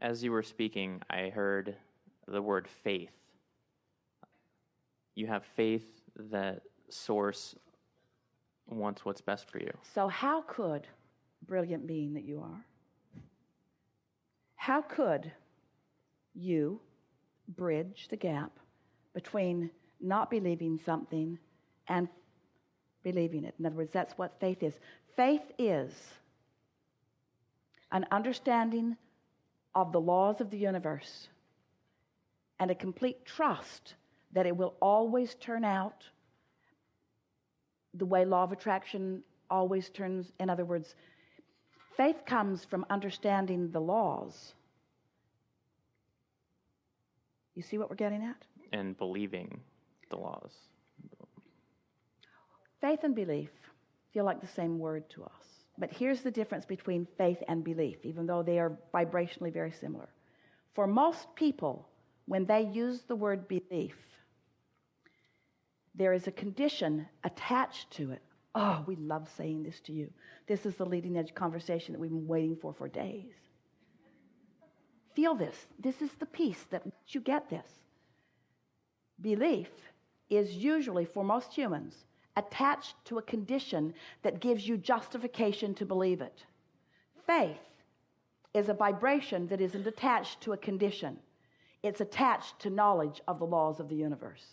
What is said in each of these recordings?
As you were speaking, I heard the word faith. You have faith that Source wants what's best for you. So how could, brilliant being that you are, how could you bridge the gap between not believing something and believing it? In other words, that's what faith is. Faith is an understanding of the laws of the universe and a complete trust that it will always turn out the way law of attraction always turns. In other words, faith comes from understanding the laws. You see what we're getting at? And believing the laws. Faith and belief feel like the same word to us. But here's the difference between faith and belief, even though they are vibrationally very similar. For most people, when they use the word belief, there is a condition attached to it. Oh, we love saying this to you. This is the leading edge conversation that we've been waiting for days. Feel this. This is the piece that you get this. Belief is usually, for most humans, attached to a condition that gives you justification to believe it. Faith is a vibration that isn't attached to a condition. It's attached to knowledge of the laws of the universe.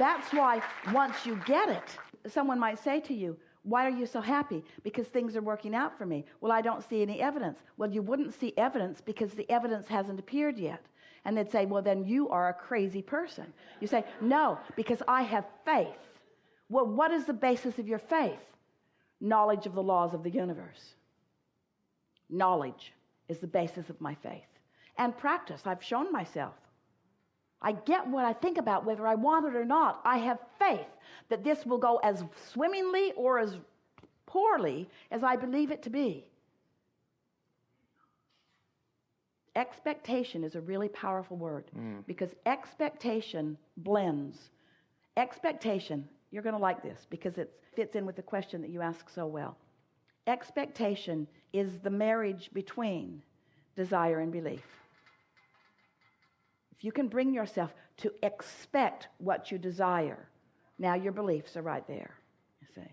That's why once you get it, someone might say to you, why are you so happy? Because things are working out for me. Well, I don't see any evidence. Well, you wouldn't see evidence because the evidence hasn't appeared yet. And they'd say, well, then you are a crazy person. You say, no, because I have faith. Well, what is the basis of your faith? Knowledge of the laws of the universe. Knowledge is the basis of my faith. And practice. I've shown myself. I get what I think about whether I want it or not. I have faith that this will go as swimmingly or as poorly as I believe it to be. Expectation is a really powerful word because expectation blends. Expectation, you're going to like this because it fits in with the question that you asked so well. Expectation is the marriage between desire and belief. If you can bring yourself to expect what you desire, now your beliefs are right there, you see.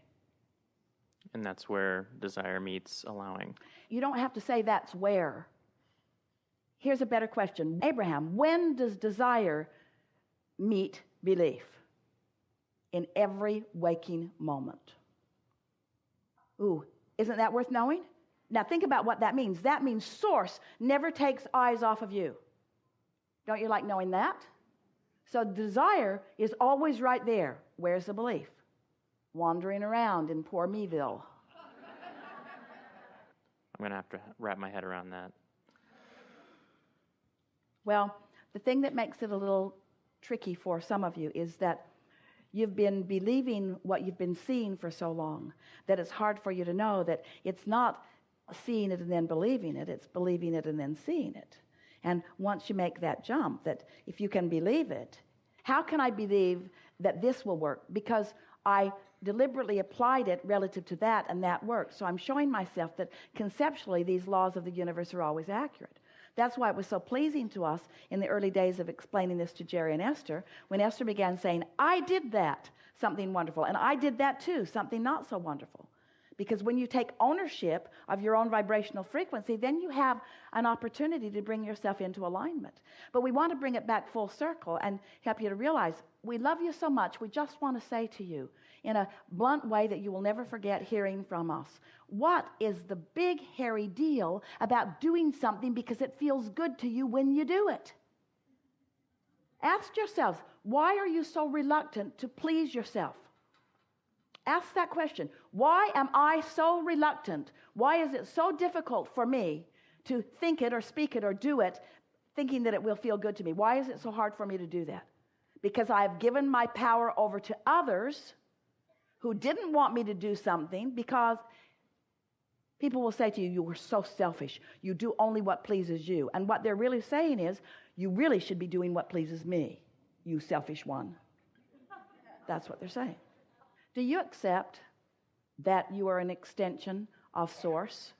And that's where desire meets allowing. You don't have to say that's where. Here's a better question. Abraham, when does desire meet belief? In every waking moment. Ooh, isn't that worth knowing? Now think about what that means. That means Source never takes eyes off of you. Don't you like knowing that? So desire is always right there. Where's the belief? Wandering around in poor Meville. I'm going to have to wrap my head around that. Well, the thing that makes it a little tricky for some of you is that you've been believing what you've been seeing for so long that it's hard for you to know that it's not seeing it and then believing it, it's believing it and then seeing it. And once you make that jump, that if you can believe it, how can I believe that this will work? Because I deliberately applied it relative to that, and that worked. So I'm showing myself that conceptually these laws of the universe are always accurate. That's why it was so pleasing to us in the early days of explaining this to Jerry and Esther, when Esther began saying, I did that, something wonderful, and I did that too, something not so wonderful. Because when you take ownership of your own vibrational frequency, then you have an opportunity to bring yourself into alignment. But we want to bring it back full circle and help you to realize we love you so much. We just want to say to you in a blunt way that you will never forget hearing from us, what is the big hairy deal about doing something because it feels good to you when you do it? Ask yourselves, why are you so reluctant to please yourself? Ask that question. Why am I so reluctant? Why is it so difficult for me to think it or speak it or do it thinking that it will feel good to me? Why is it so hard for me to do that? Because I've given my power over to others who didn't want me to do something, because people will say to you, you were so selfish. You do only what pleases you. And what they're really saying is, you really should be doing what pleases me, you selfish one. That's what they're saying. Do you accept that you are an extension of Source?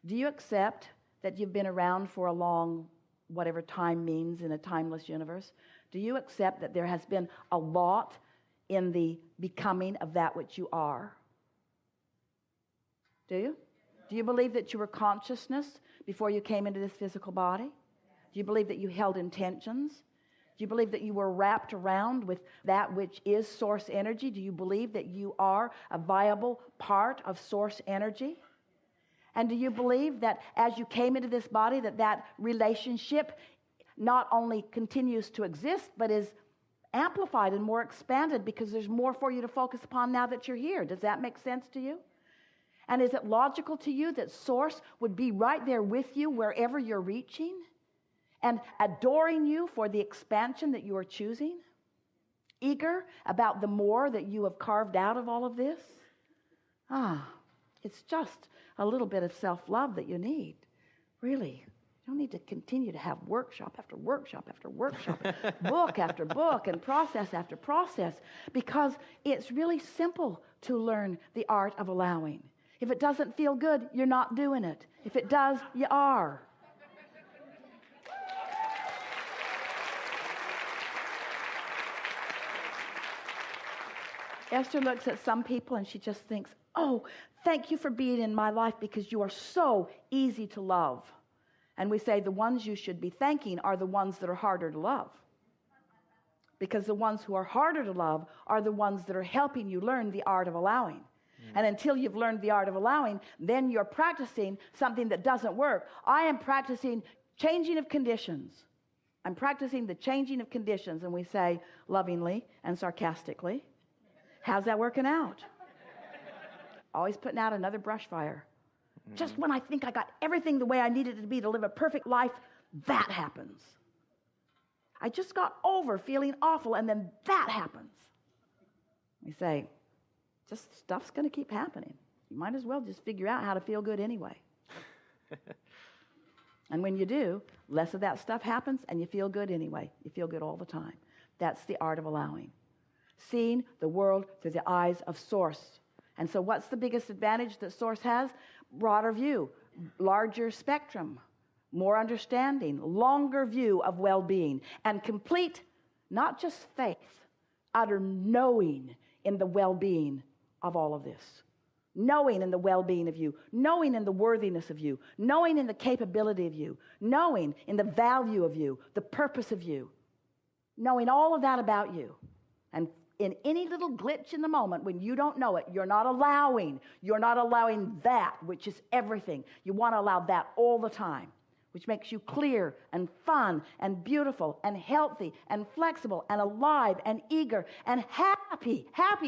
Do you accept that you've been around for a long, whatever time means in a timeless universe? Do you accept that there has been a lot in the becoming of that which you are? Do you? Do you believe that you were consciousness before you came into this physical body? Do you believe that you held intentions? Do you believe that you were wrapped around with that which is source energy? Do you believe that you are a viable part of source energy? And do you believe that as you came into this body, that relationship not only continues to exist, but is amplified and more expanded because there's more for you to focus upon now that you're here? Does that make sense to you? And is it logical to you that source would be right there with you wherever you're reaching and adoring you for the expansion that you are choosing? Eager about the more that you have carved out of all of this? It's just a little bit of self-love that you need. Really. You don't need to continue to have workshop after workshop after workshop, book after book, and process after process, because it's really simple to learn the art of allowing. If it doesn't feel good, you're not doing it. If it does, you are. Esther looks at some people and she just thinks, oh, thank you for being in my life because you are so easy to love. And we say the ones you should be thanking are the ones that are harder to love. Because the ones who are harder to love are the ones that are helping you learn the art of allowing. And until you've learned the art of allowing, then you're practicing something that doesn't work. I am practicing changing of conditions. I'm practicing the changing of conditions, and we say lovingly and sarcastically. How's that working out? Always putting out another brush fire. Just when I think I got everything the way I needed it to be to live a perfect life, that happens. I just got over feeling awful, and then that happens. We say, just stuff's going to keep happening. You might as well just figure out how to feel good anyway. And when you do, less of that stuff happens, and you feel good anyway. You feel good all the time. That's the art of allowing. Seeing the world through the eyes of Source. And so what's the biggest advantage that Source has? Broader view, larger spectrum, more understanding, longer view of well-being, and complete, not just faith, utter knowing in the well-being of all of this. Knowing in the well-being of you, knowing in the worthiness of you, knowing in the capability of you, knowing in the value of you, the purpose of you, knowing all of that about you. And in any little glitch in the moment when you don't know it, you're not allowing that, which is everything. You want to allow that all the time, which makes you clear and fun and beautiful and healthy and flexible and alive and eager and happy. Did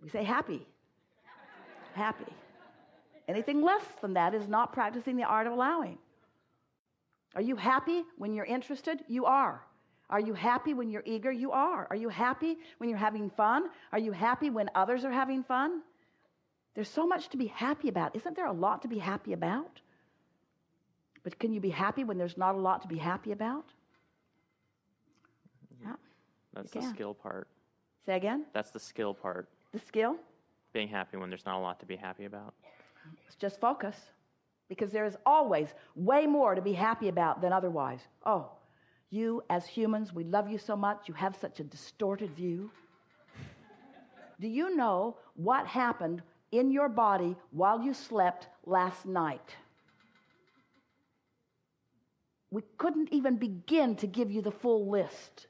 we say happy? Happy. Anything less than that is not practicing the art of allowing. Are you happy when you're interested? You are. Are you happy when you're eager? You are. Are you happy when you're having fun? Are you happy when others are having fun? There's so much to be happy about. Isn't there a lot to be happy about? But can you be happy when there's not a lot to be happy about? Yeah. That's the skill part. Say again? That's the skill part. The skill? Being happy when there's not a lot to be happy about. It's just focus. Because there is always way more to be happy about than otherwise. Oh, you as humans, we love you so much. You have such a distorted view. Do you know what happened in your body while you slept last night? We couldn't even begin to give you the full list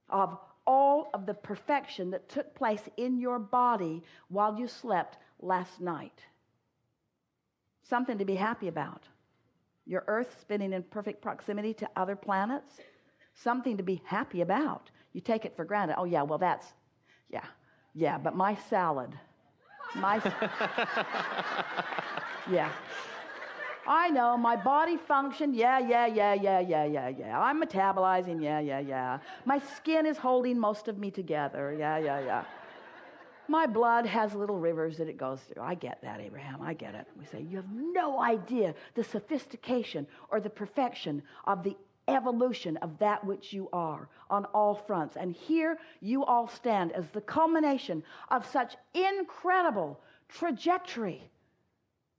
of all of the perfection that took place in your body while you slept last night. Something to be happy about. Your Earth spinning in perfect proximity to other planets. Something to be happy about. You take it for granted. Oh, yeah, well, that's, yeah, but my salad. Yeah. I know, my body function, yeah. I'm metabolizing, yeah. My skin is holding most of me together, yeah. My blood has little rivers that it goes through. I get that, Abraham, I get it. We say, you have no idea the sophistication or the perfection of the evolution of that which you are on all fronts. And here you all stand as the culmination of such incredible trajectory.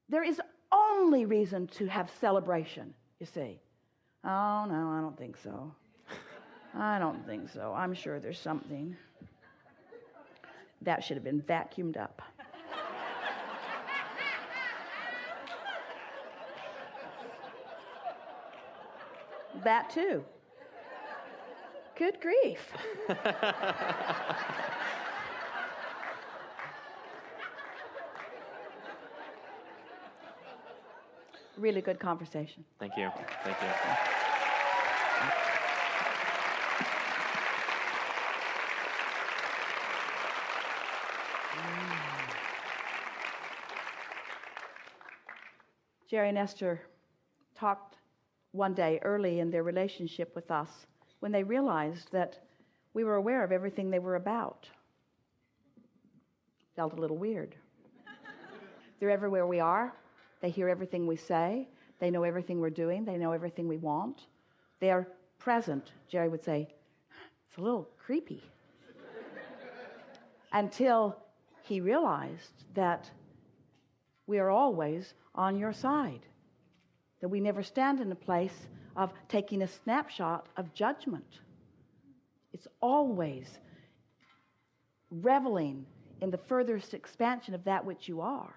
There is only reason to have celebration, you see. Oh, no, I don't think so. I don't think so. I'm sure there's something. That should have been vacuumed up. That too. Good grief. Really good conversation. Thank you. Thank you. Jerry and Esther talked one day early in their relationship with us when they realized that we were aware of everything they were about. Felt a little weird. They're everywhere we are. They hear everything we say. They know everything we're doing. They know everything we want. They are present. Jerry would say, it's a little creepy. Until he realized that we are always on your side, that we never stand in a place of taking a snapshot of judgment. It's always reveling in the furthest expansion of that which you are.